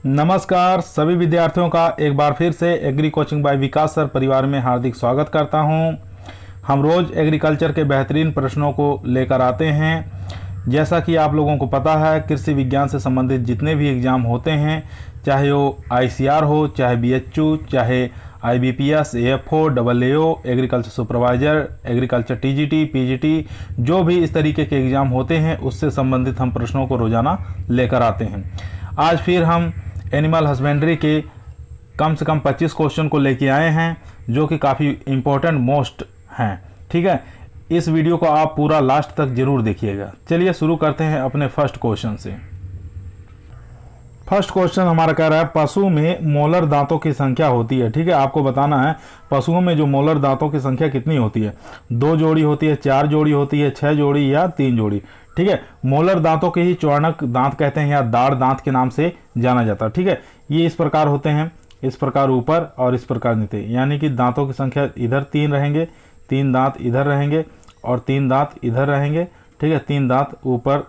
नमस्कार सभी विद्यार्थियों का एक बार फिर से एग्री कोचिंग बाय विकास सर परिवार में हार्दिक स्वागत करता हूं। हम रोज़ एग्रीकल्चर के बेहतरीन प्रश्नों को लेकर आते हैं। जैसा कि आप लोगों को पता है, कृषि विज्ञान से संबंधित जितने भी एग्ज़ाम होते हैं, चाहे वो ICR हो, चाहे BHU, चाहे IBPS, AFO, AAO, agriculture supervisor, agriculture TGT, PGT, जो भी इस तरीके के एग्ज़ाम होते हैं उससे संबंधित हम प्रश्नों को रोज़ाना लेकर आते हैं। आज फिर हम एनिमल हस्बेंड्री के कम से कम 25 क्वेश्चन को लेके आए हैं, जो कि काफ़ी इम्पोर्टेंट मोस्ट हैं। ठीक है, इस वीडियो को आप पूरा लास्ट तक जरूर देखिएगा। चलिए शुरू करते हैं अपने फर्स्ट क्वेश्चन से। फर्स्ट क्वेश्चन हमारा कह रहा है, पशु में मोलर दांतों की संख्या होती है। ठीक है, आपको बताना है पशुओं में जो मोलर दांतों की संख्या कितनी होती है। 2 जोड़ी होती है, 4 जोड़ी होती है, 6 जोड़ी या 3 जोड़ी। ठीक है, मोलर दांतों के ही चौर्णक दांत कहते हैं या दाढ़ दांत के नाम से जाना जाता है। ठीक है, ये इस प्रकार होते हैं, इस प्रकार ऊपर और इस प्रकार नीचे, यानी कि दांतों की संख्या इधर 3 रहेंगे, 3 दांत इधर रहेंगे और 3 दांत इधर रहेंगे। ठीक है, 3 दांत ऊपर,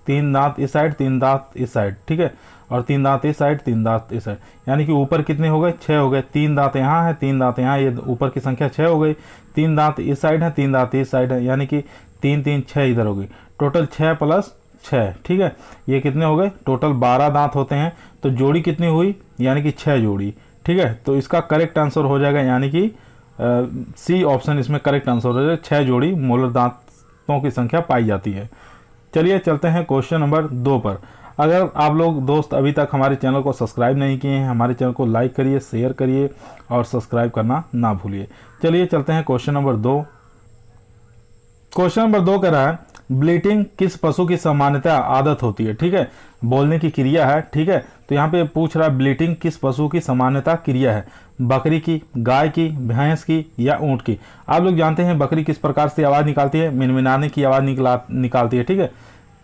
3 दांत इस साइड, 3 दांत इस साइड। ठीक है, और 3 दांत इस साइड, 3 दांत इस साइड, यानी कि ऊपर कितने हो गए? 6 हो गए। 3 दांत यहाँ है, 3 दांत यहाँ, ये ऊपर की संख्या 6 हो गई। 3 दांत इस साइड है, 3 दांत इस साइड है, यानी कि 3 3 6 इधर हो गई। Total 6 plus 6। ठीक है, ये कितने हो गए? टोटल 12 दांत होते हैं। तो जोड़ी कितनी हुई? यानी कि 6 जोड़ी। ठीक है, तो इसका करेक्ट आंसर हो जाएगा, यानी कि सी ऑप्शन इसमें करेक्ट आंसर हो जाएगा। 6 जोड़ी मोलर दांतों की संख्या पाई जाती है। चलिए चलते हैं क्वेश्चन नंबर 2 पर। अगर आप लोग दोस्त अभी तक हमारे चैनल को सब्सक्राइब नहीं किए हैं, हमारे चैनल को लाइक करिए, शेयर करिए और सब्सक्राइब करना ना भूलिए। चलिए चलते हैं क्वेश्चन नंबर 2। क्वेश्चन नंबर 2 कह रहा है, ब्लीटिंग किस पशु की सामान्यतः आदत होती है। ठीक है, बोलने की क्रिया है। ठीक है, तो यहाँ पे पूछ रहा है ब्लीटिंग किस पशु की सामान्यतः क्रिया है। बकरी की, गाय की, भैंस की या ऊंट की। आप लोग जानते हैं बकरी किस प्रकार से आवाज़ निकालती है? मिनमिनाने की आवाज़ निकालती है। ठीक है,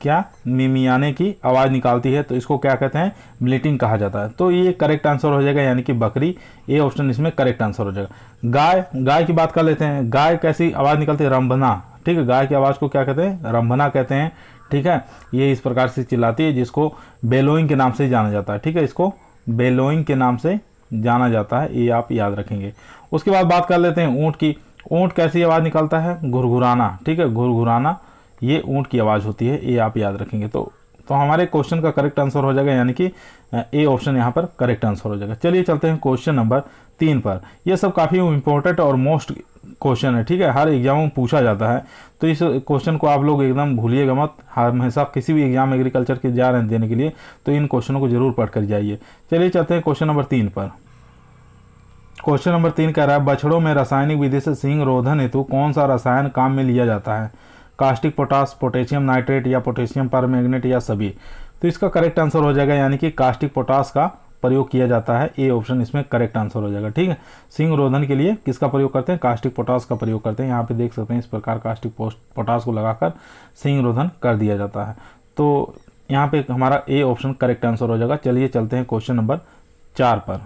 क्या? मिमियाने की आवाज़ निकालती है, तो इसको क्या कहते हैं? ब्लीटिंग कहा जाता है। तो ये करेक्ट आंसर हो जाएगा, यानी कि बकरी। ए ऑप्शन इसमें करेक्ट आंसर हो जाएगा। गाय की बात कर लेते हैं। गाय कैसी आवाज़ निकालती है? रंभना। ठीक है, गाय की आवाज़ को क्या कहते हैं? रंभना कहते हैं। ठीक है, ये इस प्रकार से चिल्लाती है, जिसको बेलोइंग के नाम से जाना जाता है। ठीक है, इसको बेलोइंग के नाम से जाना जाता है, ये आप याद रखेंगे। उसके बाद बात कर लेते हैं ऊँट की। ऊँट कैसी आवाज़ निकालता है? घुरघुराना। ठीक है, घुरघुराना ये ऊँट की आवाज़ होती है, ये आप याद रखेंगे। तो हमारे क्वेश्चन का करेक्ट आंसर हो जाएगा, यानी कि ए ऑप्शन यहाँ पर करेक्ट आंसर हो जाएगा। चलिए चलते हैं क्वेश्चन नंबर 3 पर। ये सब काफ़ी इंपॉर्टेंट और मोस्ट क्वेश्चन है। ठीक है, हर एग्जाम में पूछा जाता है, तो इस क्वेश्चन को आप लोग एकदम भूलिएगा मत। हमेशा किसी भी एग्जाम एग्रीकल्चर के जा रहे हैं देने के लिए, तो इन क्वेश्चनों को जरूर पढ़ कर जाइए। चलिए चलते हैं क्वेश्चन नंबर 3 पर। क्वेश्चन नंबर 3 कह रहा है, बछड़ों में रासायनिक विधि से सींग रोधन हेतु कौन सा रसायन काम में लिया जाता है? कास्टिक पोटास, पोटेशियम नाइट्रेट या पोटेशियम परमैंगनेट या सभी। तो इसका करेक्ट आंसर हो जाएगा, यानी कि कास्टिक पोटास का प्रयोग किया जाता है। ए ऑप्शन इसमें करेक्ट आंसर हो जाएगा। ठीक है, सींग रोधन के लिए किसका प्रयोग करते हैं? कास्टिक पोटास का प्रयोग करते हैं। यहाँ पे देख सकते हैं, इस प्रकार कास्टिक पोटास को लगाकर सींग रोधन कर दिया जाता है। तो यहाँ पे हमारा ए ऑप्शन करेक्ट आंसर हो जाएगा। चलिए चलते हैं क्वेश्चन नंबर 4 पर।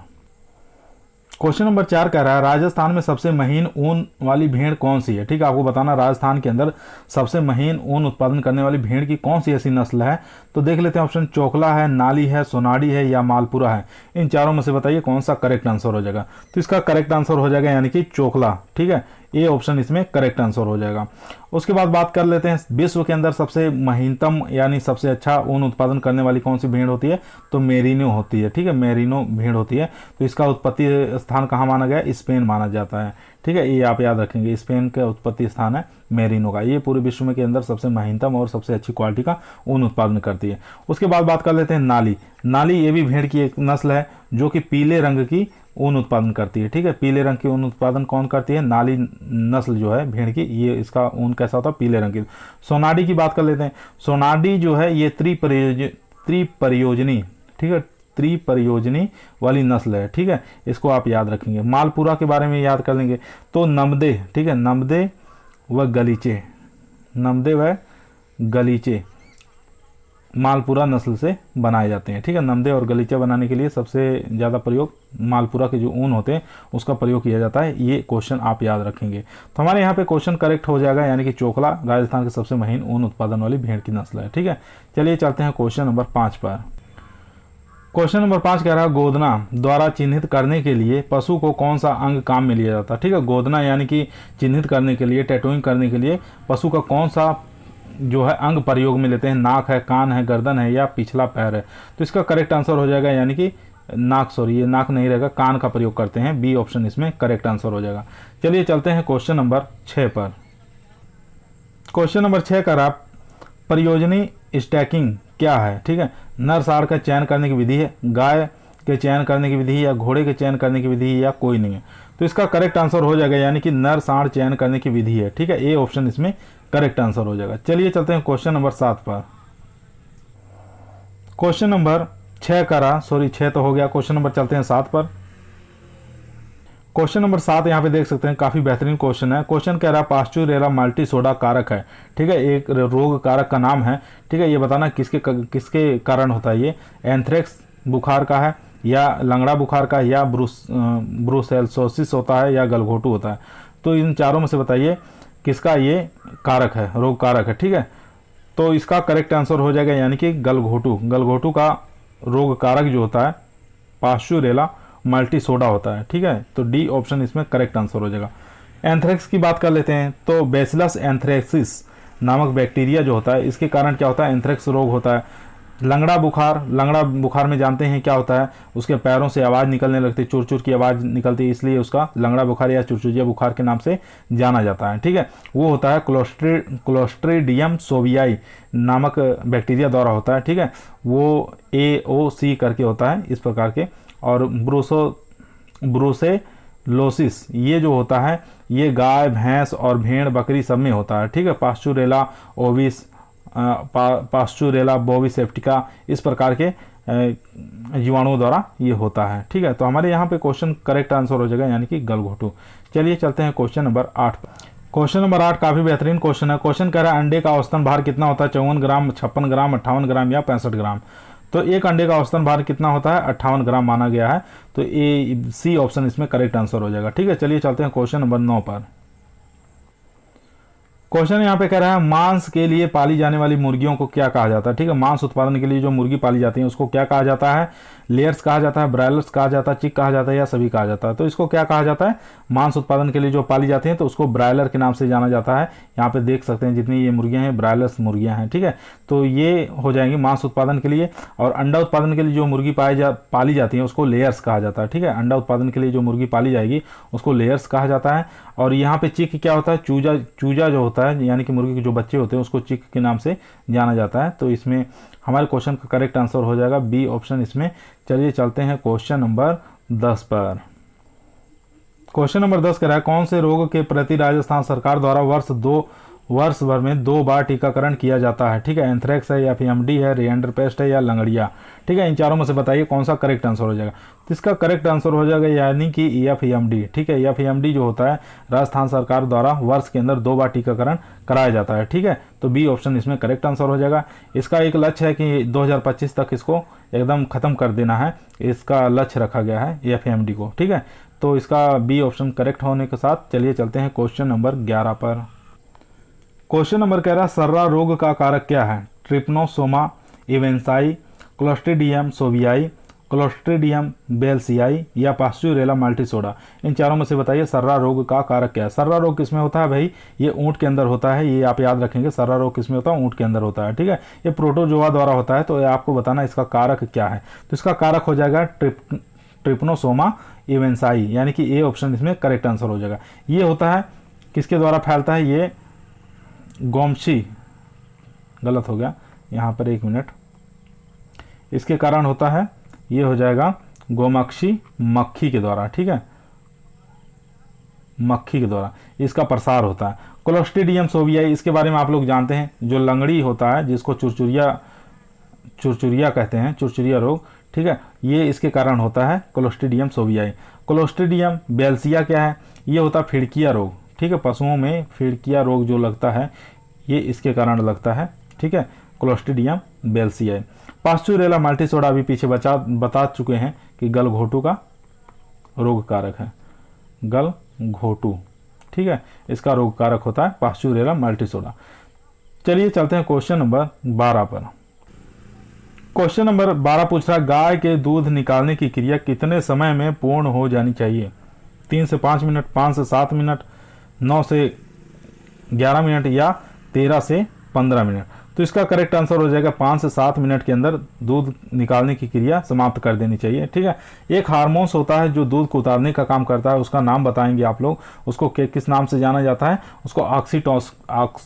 क्वेश्चन नंबर 4 कह रहा है, राजस्थान में सबसे महीन ऊन वाली भेड़ कौन सी है? ठीक है, आपको बताना राजस्थान के अंदर सबसे महीन ऊन उत्पादन करने वाली भेड़ की कौन सी ऐसी नस्ल है। तो देख लेते हैं, ऑप्शन चोकला है, नाली है, सोनाडी है या मालपुरा है। इन चारों में से बताइए कौन सा करेक्ट आंसर हो जाएगा। तो इसका करेक्ट आंसर हो जाएगा, यानी कि चोकला। ठीक है, ए ऑप्शन इसमें करेक्ट आंसर हो जाएगा। उसके बाद बात कर लेते हैं, विश्व के अंदर सबसे महीनतम यानी सबसे अच्छा ऊन उत्पादन करने वाली कौन सी भेड़ होती है? तो मेरिनो होती है। ठीक है, मेरिनो भेड़ होती है। तो इसका उत्पत्ति स्थान कहाँ माना गया? स्पेन माना जाता है। ठीक है, ये आप याद रखेंगे, स्पेन का उत्पत्ति स्थान है मेरिनो का। ये पूरे विश्व में के अंदर सबसे महीनतम और सबसे अच्छी क्वालिटी का ऊन उत्पादन करती है। उसके बाद बात कर लेते हैं नाली। नाली ये भी भेड़ की एक नस्ल है, जो कि पीले रंग की ऊन उत्पादन करती है। ठीक है, पीले रंग की ऊन उत्पादन कौन करती है? नाली नस्ल जो है भेड़ की, ये इसका ऊन कैसा होता है? पीले रंग की। सोनाडी की बात कर लेते हैं। सोनाडी जो है ये त्रिपरियोजनी, ठीक है, त्रिपरियोजनी वाली नस्ल है। ठीक है, इसको आप याद रखेंगे। मालपुरा के बारे में याद कर लेंगे तो नमदे, ठीक है, नमदे व गलीचे, नमदे व गलीचे मालपुरा नस्ल से बनाए जाते हैं। ठीक है, नमदे और गलीचा बनाने के लिए सबसे ज़्यादा प्रयोग मालपुरा के जो ऊन होते हैं उसका प्रयोग किया जाता है। ये क्वेश्चन आप याद रखेंगे। तो हमारे यहाँ पे क्वेश्चन करेक्ट हो जाएगा, यानी कि चोकला राजस्थान की सबसे महीन ऊन उत्पादन वाली भेड़ की नस्ल है। ठीक है, चलिए चलते हैं क्वेश्चन नंबर 5 पर। क्वेश्चन नंबर 5 कह रहा है गोदना द्वारा चिन्हित करने के लिए पशु को कौन सा अंग काम में लिया जाता है। ठीक है, गोदना यानी कि चिन्हित करने के लिए, टैटूइंग करने के लिए पशु का कौन सा जो है अंग प्रयोग में लेते हैं। नाक है, कान है, गर्दन है या पिछला पैर है। तो इसका करेक्ट आंसर हो जाएगा यानी कि नाक, सॉरी ये नाक नहीं रहेगा, कान का प्रयोग करते हैं। बी ऑप्शन इसमें करेक्ट आंसर हो जाएगा। चलिए चलते हैं क्वेश्चन नंबर 6 पर। क्वेश्चन नंबर 6 का आप परियोजनी स्टैकिंग क्या है। ठीक है, नर साढ़ का चयन करने की विधि है, गाय के चयन करने की विधि है या घोड़े के चयन करने की विधि है या कोई नहीं है। तो इसका करेक्ट आंसर हो जाएगा यानी कि नर साढ़ चयन करने की विधि है। ठीक है, ए ऑप्शन इसमें करेक्ट आंसर हो जाएगा। चलिए चलते हैं क्वेश्चन नंबर 7 पर। क्वेश्चन नंबर 6 करा, सॉरी 6 तो हो गया, क्वेश्चन नंबर चलते हैं 7 पर। क्वेश्चन नंबर 7 यहाँ पे देख सकते हैं, काफी बेहतरीन क्वेश्चन है। क्वेश्चन कह रहा है पास्चुरेला मल्टी सोडा कारक है। ठीक है, एक रोग कारक का नाम है। ठीक है, ये बताना किसके कारण होता है। ये एंथ्रेक्स बुखार का है या लंगड़ा बुखार का या ब्रुसेलोसिस होता है या गलघोटू होता है। तो इन चारों में से बताइए किसका ये कारक है, रोग कारक है। ठीक है, तो इसका करेक्ट आंसर हो जाएगा यानी कि गलघोटू का रोग कारक जो होता है पास्चुरेला मल्टी सोडा होता है। ठीक है, तो डी ऑप्शन इसमें करेक्ट आंसर हो जाएगा। एंथ्रेक्स की बात कर लेते हैं तो बैसिलस एंथ्रेक्सिस नामक बैक्टीरिया जो होता है इसके कारण क्या होता है, एंथ्रेक्स रोग होता है। लंगड़ा बुखार में जानते हैं क्या होता है, उसके पैरों से आवाज़ निकलने लगती है, चुर की आवाज़ निकलती है, इसलिए उसका लंगड़ा बुखार या चुरचुरिया बुखार के नाम से जाना जाता है। ठीक है, वो होता है क्लोस्ट्रीडियम सोवियाई नामक बैक्टीरिया द्वारा होता है। ठीक है, वो AOC करके होता है इस प्रकार के। और ब्रुसेलोसिस ये जो होता है ये गाय, भैंस और भेड़, बकरी सब में होता है। ठीक है, पास्चुरेला ओविस, पास्चुरेला बोविसेप्टिका इस प्रकार के जीवाणुओं द्वारा ये होता है। ठीक है, तो हमारे यहाँ पे क्वेश्चन करेक्ट आंसर हो जाएगा यानी कि गलघोटू। चलिए चलते हैं क्वेश्चन नंबर 8 पर। क्वेश्चन नंबर 8 काफी बेहतरीन क्वेश्चन है। क्वेश्चन कह रहा है अंडे का औसतन भार कितना होता है, 54 ग्राम, 56 ग्राम, 58 ग्राम या 65 ग्राम। तो एक अंडे का औसतन भार कितना होता है, 58 ग्राम माना गया है। तो सी ऑप्शन इसमें करेक्ट आंसर हो जाएगा। ठीक है, चलिए चलते हैं क्वेश्चन नंबर 9 पर। क्वेश्चन यहाँ पे कह रहा है मांस के लिए पाली जाने वाली मुर्गियों को क्या कहा जाता है। ठीक है, मांस उत्पादन के लिए जो मुर्गी पाली जाती है उसको क्या कहा जाता है, लेयर्स कहा जाता है, ब्रायलर्स कहा जाता है, चिक कहा जाता है या सभी कहा जाता है। तो इसको क्या कहा जाता है, मांस उत्पादन के लिए जो पाली जाती हैं तो उसको ब्रायलर के नाम से जाना जाता है। यहाँ पे देख सकते हैं जितनी ये मुर्गियां हैं ब्रायलर्स मुर्गियां हैं। ठीक है, तो ये हो जाएंगी मांस उत्पादन के लिए। और अंडा उत्पादन के लिए जो मुर्गी पाली जाती है उसको लेयर्स कहा जाता है। ठीक है, अंडा उत्पादन के लिए जो मुर्गी पाली जाएगी उसको लेयर्स कहा जाता है। और यहाँ पे चिक क्या होता है, चूजा जो होता है यानी कि मुर्गी के जो बच्चे होते हैं उसको चिक के नाम से जाना जाता है। तो इसमें हमारे क्वेश्चन का करेक्ट आंसर हो जाएगा बी ऑप्शन इसमें। चलिए चलते हैं क्वेश्चन नंबर 10 पर। क्वेश्चन नंबर 10 कह रहा है कौन से रोग के प्रति राजस्थान सरकार द्वारा वर्ष भर में 2 बार टीकाकरण किया जाता है। ठीक है, एंथ्रेक्स है या FMD है, रिएंडर पेस्ट है या लंगड़िया। ठीक है, इन चारों में से बताइए कौन सा करेक्ट आंसर हो जाएगा। तो इसका करेक्ट आंसर हो जाएगा यानी कि FMD। ठीक है, FMD जो होता है राजस्थान सरकार द्वारा वर्ष के अंदर 2 बार टीकाकरण कराया जाता है। ठीक है, तो बी ऑप्शन इसमें करेक्ट आंसर हो जाएगा। इसका एक लक्ष्य है कि 2025 तक इसको एकदम खत्म कर देना है, इसका लक्ष्य रखा गया है FMD को। ठीक है, तो इसका बी ऑप्शन करेक्ट होने के साथ चलिए चलते हैं क्वेश्चन नंबर 11 पर। क्वेश्चन नंबर कह रहा है सर्रा रोग का कारक क्या है, ट्रिप्नोसोमा इवेंसाई, क्लोस्ट्रीडियम सोवियाई, क्लोस्ट्रीडियम बेल्सियाई या पास्चुरेला मल्टीसोडा। इन चारों में से बताइए सर्रा रोग का कारक क्या है। सर्रा रोग किसमें होता है भाई, ये ऊंट के अंदर होता है, ये आप याद रखेंगे। सर्रा रोग किसमें होता है, ऊंट के अंदर होता है। ठीक है, ये प्रोटोजोआ द्वारा होता है। तो आपको बताना इसका कारक क्या है। तो इसका कारक हो जाएगा ट्रिप्नोसोमा इवेंसाई यानी कि ए ऑप्शन इसमें करेक्ट आंसर हो जाएगा। ये होता है किसके द्वारा फैलता है, ये गोमशी, गलत हो गया यहाँ पर, 1 मिनट, इसके कारण होता है, ये हो जाएगा गोमक्षी मक्खी के द्वारा। ठीक है, मक्खी के द्वारा इसका प्रसार होता है। क्लोस्ट्रीडियम सोवियाई इसके बारे में आप लोग जानते हैं, जो लंगड़ी होता है जिसको चुरचुरिया कहते हैं, चुरचुरिया रोग। ठीक है, ये इसके कारण होता है क्लोस्ट्रीडियम सोवियाई। क्लोस्ट्रीडियम बेल्सिया क्या है, ये होता है फिड़किया रोग। ठीक है, पशुओं में फिड़किया रोग जो लगता है ये इसके कारण लगता है। ठीक है, क्लोस्ट्रीडियम बेल्सियाई। पास्चुरेला मल्टीसोडा अभी पीछे बता चुके हैं कि गलघोटू का रोग कारक है, गलघोटू। ठीक है, इसका रोग कारक होता है पास्चुरेला मल्टीसोडा। चलिए चलते हैं क्वेश्चन नंबर 12 पर। क्वेश्चन नंबर 12 पूछ रहा है, गाय के दूध निकालने की क्रिया कितने समय में पूर्ण हो जानी चाहिए? 3 से 5 मिनट, 5 से 7 मिनट, 9 से 11 मिनट या 13 से 15 मिनट। तो इसका करेक्ट आंसर हो जाएगा 5 से 7 मिनट के अंदर दूध निकालने की क्रिया समाप्त कर देनी चाहिए। ठीक है, एक हार्मोन्स होता है जो दूध को उतारने का काम करता है, उसका नाम बताएंगे आप लोग, उसको किस नाम से जाना जाता है? उसको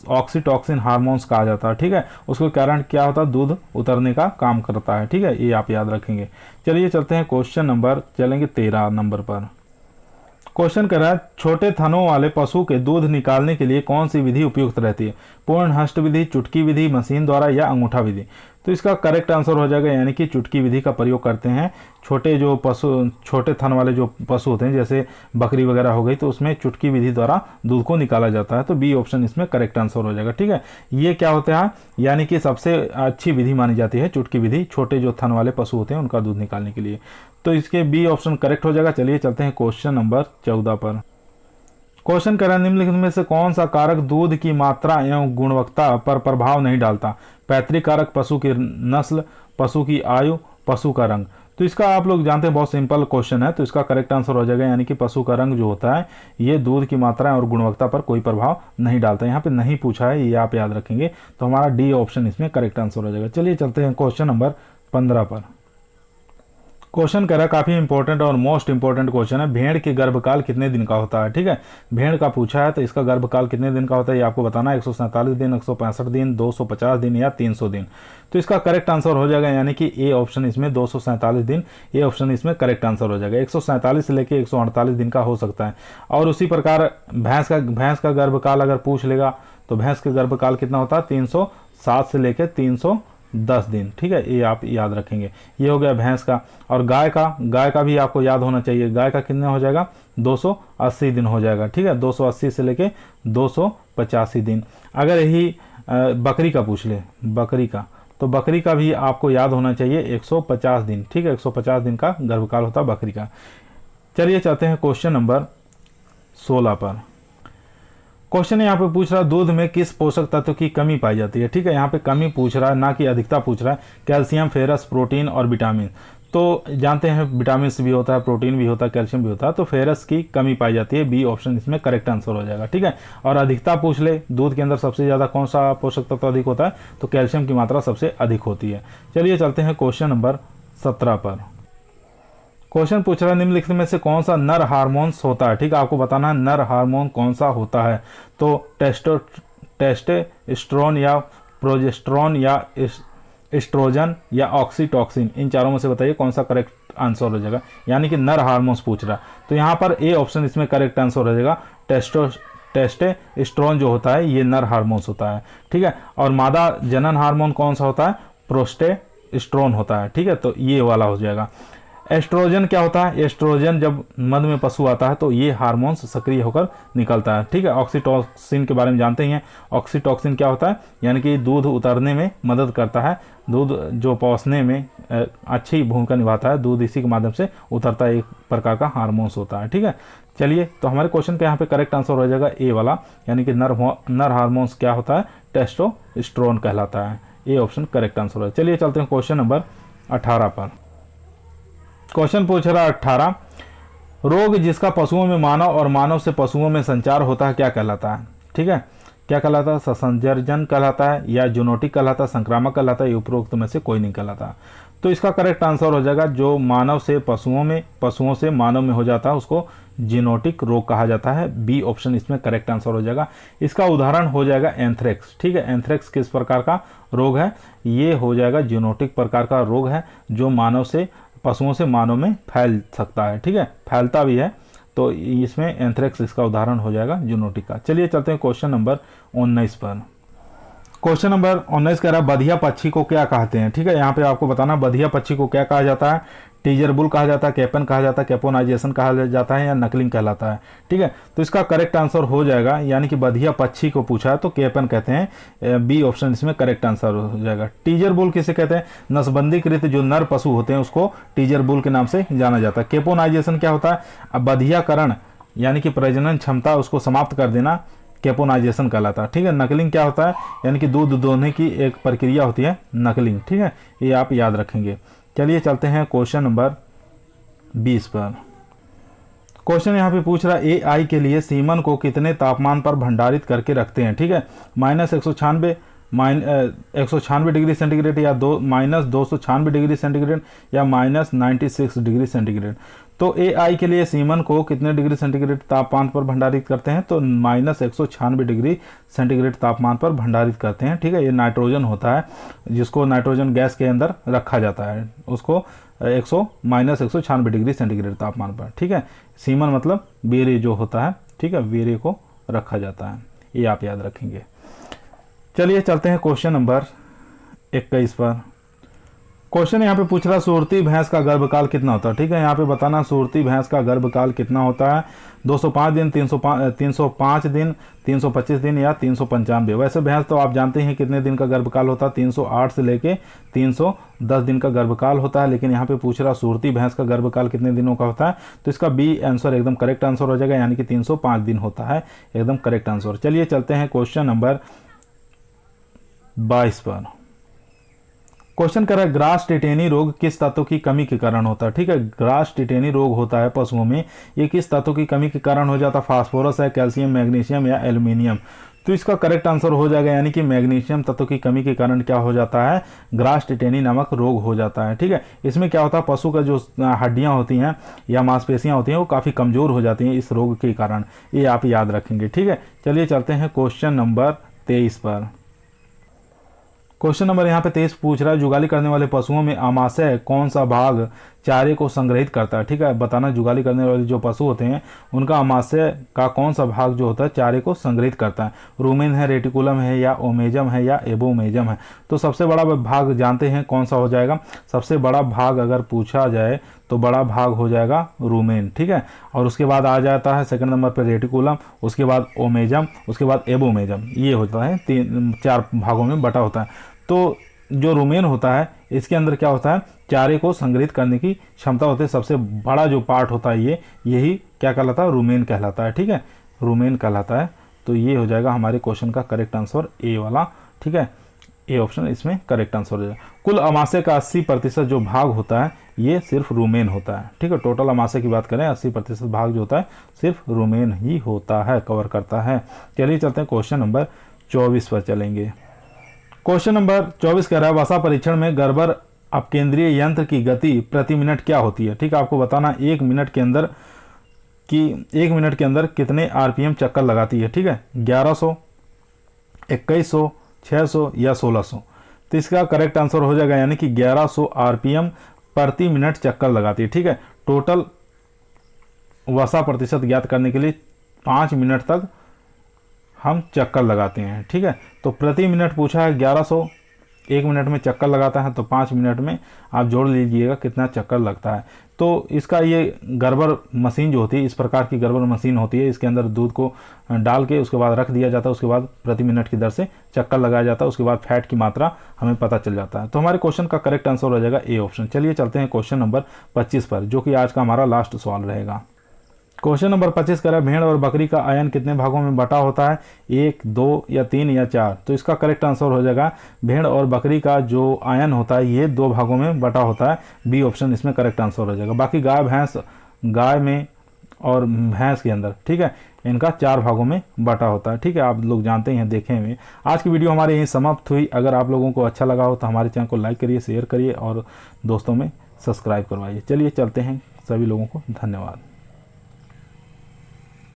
ऑक्सीटॉक्सिन हार्मोन्स कहा जाता है। ठीक है, उसके कारण क्या होता है? दूध उतरने का काम करता है। ठीक है, ये आप याद रखेंगे। चलिए चलते हैं क्वेश्चन नंबर, चलेंगे 13 नंबर पर। क्वेश्चन कर रहा है, छोटे थनों वाले पशु के दूध निकालने के लिए कौन सी विधि उपयुक्त रहती है? पूर्ण हस्त विधि, चुटकी विधि, मशीन द्वारा या अंगूठा विधि? तो इसका करेक्ट आंसर हो जाएगा यानी कि चुटकी विधि का प्रयोग करते हैं। छोटे थन वाले जो पशु होते हैं, जैसे बकरी वगैरह हो गई, तो उसमें चुटकी विधि द्वारा दूध को निकाला जाता है। तो बी ऑप्शन इसमें करेक्ट आंसर हो जाएगा। ठीक है, ये क्या होता है? यानी कि सबसे अच्छी विधि मानी जाती है चुटकी विधि, छोटे जो थन वाले पशु होते हैं उनका दूध निकालने के लिए। तो इसके बी ऑप्शन करेक्ट हो जाएगा। चलिए चलते हैं क्वेश्चन नंबर 14 पर। क्वेश्चन कर रहे हैं, निम्नलिखित में से कौन सा कारक दूध की मात्रा एवं गुणवत्ता पर प्रभाव नहीं डालता? पैतृक कारक, पशु की नस्ल, पशु की आयु, पशु का रंग? तो इसका आप लोग जानते हैं बहुत सिंपल क्वेश्चन है, तो इसका करेक्ट आंसर हो जाएगा यानी कि पशु का रंग जो होता है ये दूध की मात्रा और गुणवत्ता पर कोई प्रभाव नहीं डालता। यहाँ पे नहीं पूछा है, ये आप याद रखेंगे। तो हमारा डी ऑप्शन इसमें करेक्ट आंसर हो जाएगा। चलिए चलते हैं क्वेश्चन नंबर 15 पर। क्वेश्चन करा काफी इंपॉर्टेंट और मोस्ट इंपॉर्टेंट क्वेश्चन है, भेड़ के गर्भकाल कितने दिन का होता है? ठीक है, भेड़ का पूछा है तो इसका गर्भकाल कितने दिन का होता है ये आपको बताना है। 147 दिन, 165 दिन, 250 दिन या 300 दिन? तो इसका करेक्ट आंसर हो जाएगा यानी कि ए ऑप्शन इसमें 247 दिन, ए ऑप्शन इसमें करेक्ट आंसर हो जाएगा। 147 से लेके 148 दिन का हो सकता है। और उसी प्रकार भैंस का गर्भकाल अगर पूछ लेगा तो भैंस का गर्भकाल कितना होता है? 307 से लेके 310 दिन। ठीक है, ये आप याद रखेंगे। ये हो गया भैंस का। और गाय का भी आपको याद होना चाहिए। गाय का कितना हो जाएगा? 280 दिन हो जाएगा। ठीक है, 280 से लेके 285 दिन। अगर यही बकरी का पूछ ले, बकरी का, तो बकरी का भी आपको याद होना चाहिए 150 दिन। ठीक है, 150 दिन का गर्भकाल होता है बकरी का। चलिए चलते हैं क्वेश्चन नंबर 16 पर। क्वेश्चन यहाँ पे पूछ रहा है, दूध में किस पोषक तत्व की कमी पाई जाती है? ठीक है, यहाँ पे कमी पूछ रहा है, ना कि अधिकता पूछ रहा है। कैल्शियम, फेरस, प्रोटीन और विटामिन। तो जानते हैं विटामिन भी होता है, प्रोटीन भी होता है, कैल्शियम भी होता है। तो फेरस की कमी पाई जाती है, बी ऑप्शन इसमें करेक्ट आंसर हो जाएगा। ठीक है, और अधिकता पूछ ले, दूध के अंदर सबसे ज़्यादा कौन सा पोषक तत्व अधिक होता है? तो कैल्शियम की मात्रा सबसे अधिक होती है। चलिए चलते हैं क्वेश्चन नंबर 17 पर। क्वेश्चन पूछ रहा है, निम्नलिखित में से कौन सा नर हार्मोन्स होता है? ठीक है, आपको बताना है नर हार्मोन कौन सा होता है। तो टेस्टोस्टेरोन या प्रोजेस्टेरोन या एस्ट्रोजन या ऑक्सीटॉक्सिन, इन चारों में से बताइए कौन सा करेक्ट आंसर हो जाएगा। यानी कि नर हार्मोन्स पूछ रहा है, तो यहाँ पर ए ऑप्शन इसमें करेक्ट आंसर हो जाएगा। टेस्टोस्टेरोन जो होता है ये नर हार्मोन्स होता है। ठीक है, और मादा जनन हार्मोन कौन सा होता है? प्रोजेस्टेरोन होता है। ठीक है, तो ये वाला हो जाएगा। एस्ट्रोजन क्या होता है? एस्ट्रोजन जब मध्य में पशु आता है तो ये हार्मोन्स सक्रिय होकर निकलता है। ठीक है, ऑक्सीटॉक्सिन के बारे में जानते ही हैं। ऑक्सीटॉक्सिन क्या होता है? यानी कि दूध उतरने में मदद करता है, दूध जो पहुँचने में अच्छी भूमिका निभाता है, दूध इसी के माध्यम से उतरता है, एक प्रकार का हार्मोन्स होता है। ठीक है, चलिए तो हमारे क्वेश्चन का यहाँ पे करेक्ट आंसर हो जाएगा ए वाला, यानी कि नर हार्मोन्स क्या होता है? टेस्टोस्टेरोन कहलाता है। ए ऑप्शन करेक्ट आंसर है। चलिए चलते हैं क्वेश्चन नंबर 18 पर। क्वेश्चन पूछ रहा है 18, रोग जिसका पशुओं में मानव और मानव से पशुओं में संचार होता है क्या कहलाता है? ठीक है, क्या कहलाता है? संसर्जन कहलाता है या जूनोटिक कहलाता है, संक्रामक कहलाता है, या उपरोक्त में से कोई नहीं कहलाता। तो इसका करेक्ट आंसर हो जाएगा जो मानव से पशुओं में, पशुओं से मानव में हो जाता है उसको जीनोटिक रोग कहा जाता है। बी ऑप्शन इसमें करेक्ट आंसर हो जाएगा। इसका उदाहरण हो जाएगा एंथ्रेक्स। ठीक है, एंथ्रेक्स किस प्रकार का रोग है? ये हो जाएगा जीनोटिक प्रकार का रोग है जो मानव से, पशुओं से मानव में फैल सकता है। ठीक है, फैलता भी है, तो इसमें एंथ्रेक्स इसका उदाहरण हो जाएगा जूनोटिक का। चलिए चलते हैं क्वेश्चन नंबर 19 पर। क्वेश्चन नंबर 19 कह रहा है, बधिया पक्षी को क्या कहते हैं? ठीक है, यहाँ पे आपको बताना बधिया पक्षी को क्या कहा जाता है। टीजर बुल कहा जाता है, कैपन कहा जाता है, कैपोनाइजेशन कहा जाता है, या नकलिंग कहलाता है। ठीक है, तो इसका करेक्ट आंसर हो जाएगा, यानी कि बधिया पक्षी को पूछा है तो कैपन कहते हैं। बी ऑप्शन इसमें करेक्ट आंसर हो जाएगा। टीजर बुल किसे कहते हैं? नसबंदीकृत जो नर पशु होते हैं उसको टीजर बुल के नाम से जाना जाता है। कैपोनाइजेशन क्या होता है? अब बधियाकरण यानी कि प्रजनन क्षमता उसको समाप्त कर देना, केपोनाइजेशन कहलाता है। ठीक है, नकलिंग क्या होता है, यानी कि दूध दोहने की एक प्रक्रिया होती है नकलिंग। ठीक है, ये आप याद रखेंगे। चलिए चलते हैं क्वेश्चन नंबर 20 पर। क्वेश्चन यहाँ पे पूछ रहा है AI के लिए सीमन को कितने तापमान पर भंडारित करके रखते हैं। ठीक है, -196 डिग्री सेंटीग्रेड या -296 डिग्री सेंटीग्रेड या -96 डिग्री सेंटीग्रेड। तो AI के लिए सीमन को कितने डिग्री सेंटीग्रेड तापमान पर भंडारित करते हैं, तो -196 डिग्री सेंटीग्रेड तापमान पर भंडारित करते हैं। ठीक है, ये नाइट्रोजन होता है जिसको नाइट्रोजन गैस के अंदर रखा जाता है, उसको -196 डिग्री सेंटीग्रेड तापमान पर। ठीक है, सीमन मतलब बेरे जो होता है। ठीक है, बेरे को रखा जाता है, ये आप याद रखेंगे। चलिए चलते हैं क्वेश्चन नंबर 21 पर। क्वेश्चन यहाँ पे पूछ रहा सुरती भैंस का गर्भकाल कितना होता है। ठीक है, यहाँ पे बताना सुरती भैंस का गर्भकाल कितना होता है, 205 दिन, 305 दिन, 325 दिन या 395। वैसे भैंस तो आप जानते हैं कितने दिन का गर्भकाल होता है, 308 से लेके 310 दिन का गर्भकाल होता है। लेकिन यहाँ पे पूछ रहा सुरती भैंस का गर्भकाल कितने दिनों का होता है, तो इसका बी आंसर एकदम करेक्ट आंसर हो जाएगा, यानी कि 305 दिन होता है, एकदम करेक्ट आंसर। चलिए चलते हैं क्वेश्चन नंबर 22 पर। क्वेश्चन कर रहा है ग्रास टिटेनी रोग किस तत्व की कमी के कारण होता है। ठीक है, ग्रास टिटेनी रोग होता है पशुओं में, ये किस तत्व की कमी के कारण हो जाता है, फास्फोरस है, कैल्शियम, मैग्नीशियम या एल्यूमिनियम। तो इसका करेक्ट आंसर हो जाएगा, यानी कि मैग्नीशियम तत्व की कमी के कारण क्या हो जाता है, ग्रास टिटेनी नामक रोग हो जाता है। ठीक है, इसमें क्या होता है, पशु का जो हड्डियां होती हैं या मांसपेशियां होती हैं वो काफ़ी कमज़ोर हो जाती हैं इस रोग के कारण, ये आप याद रखेंगे। ठीक है, चलिए चलते हैं क्वेश्चन नंबर 23 पर। क्वेश्चन नंबर यहाँ पे 23 पूछ रहा है जुगाली करने वाले पशुओं में आमाशय कौन सा भाग चारे को संग्रहित करता है। ठीक है, बताना जुगाली करने वाले जो पशु होते हैं उनका आमाशय का कौन सा भाग जो होता है चारे को संग्रहित करता है, रूमेन है, रेटिकुलम है या ओमेजम है या एबोमेजम है। तो सबसे बड़ा भाग जानते हैं कौन सा हो जाएगा, सबसे बड़ा भाग अगर पूछा जाए तो बड़ा भाग हो जाएगा रूमेन। ठीक है, और उसके बाद आ जाता है सेकंड नंबर पर रेटिकुलम, उसके बाद ओमेजम, उसके बाद एबोमेजम। ये होता है 4 भागों में बटा होता है। तो जो रूमेन होता है इसके अंदर क्या होता है, चारे को संग्रहित करने की क्षमता होती है। सबसे बड़ा जो पार्ट होता है यही क्या कहलाता है, रूमेन कहलाता है। ठीक है, रूमेन कहलाता है। तो ये हो जाएगा हमारे क्वेश्चन का करेक्ट आंसर ए वाला। ठीक है, ए ऑप्शन इसमें करेक्ट आंसर हो जाएगा। कुल आमाशय का 80% जो भाग होता है ये सिर्फ रूमेन होता है। ठीक है, टोटल आमाशय की बात करें 80% भाग जो होता है सिर्फ रूमेन ही होता है, कवर करता है। चलिए चलते हैं क्वेश्चन नंबर 24 पर चलेंगे। क्वेश्चन नंबर 24 कह रहा है वसा परीक्षण में गर्भर अपकेंद्रीय यंत्र की गति प्रति मिनट क्या होती है। ठीक है, आपको बताना 1 मिनट के अंदर कितने RPM चक्कर लगाती है। ठीक है, 1100, 2100, 600 या 1600। तो इसका करेक्ट आंसर हो जाएगा, यानी कि 1100 RPM प्रति मिनट चक्कर लगाती है। ठीक है, टोटल वसा प्रतिशत ज्ञात करने के लिए 5 मिनट तक हम चक्कर लगाते हैं। ठीक है, तो प्रति मिनट पूछा है 1100, 1 मिनट में चक्कर लगाता है, तो 5 मिनट में आप जोड़ लीजिएगा कितना चक्कर लगता है। तो इसका ये गर्बर मशीन जो होती है, इस प्रकार की गर्बर मशीन होती है, इसके अंदर दूध को डाल के उसके बाद रख दिया जाता है, उसके बाद प्रति मिनट की दर से चक्कर लगाया जाता है, उसके बाद फैट की मात्रा हमें पता चल जाता है। तो हमारे क्वेश्चन का करेक्ट आंसर हो जाएगा ए ऑप्शन। चलिए चलते हैं क्वेश्चन नंबर 25 पर, जो कि आज का हमारा लास्ट सवाल रहेगा। क्वेश्चन नंबर 25 कह रहा है भेड़ और बकरी का आयन कितने भागों में बटा होता है, 1, 2 या 3 या 4। तो इसका करेक्ट आंसर हो जाएगा भेड़ और बकरी का जो आयन होता है ये 2 भागों में बटा होता है, बी ऑप्शन इसमें करेक्ट आंसर हो जाएगा। बाकी गाय में और भैंस के अंदर, ठीक है, इनका 4 भागों में बटा होता है। ठीक है, आप लोग जानते हैं, देखे हुए। आज की वीडियो हमारे यहीं समाप्त हुई। अगर आप लोगों को अच्छा लगा हो तो हमारे चैनल को लाइक करिए, शेयर करिए और दोस्तों में सब्सक्राइब करवाइए। चलिए चलते हैं, सभी लोगों को धन्यवाद।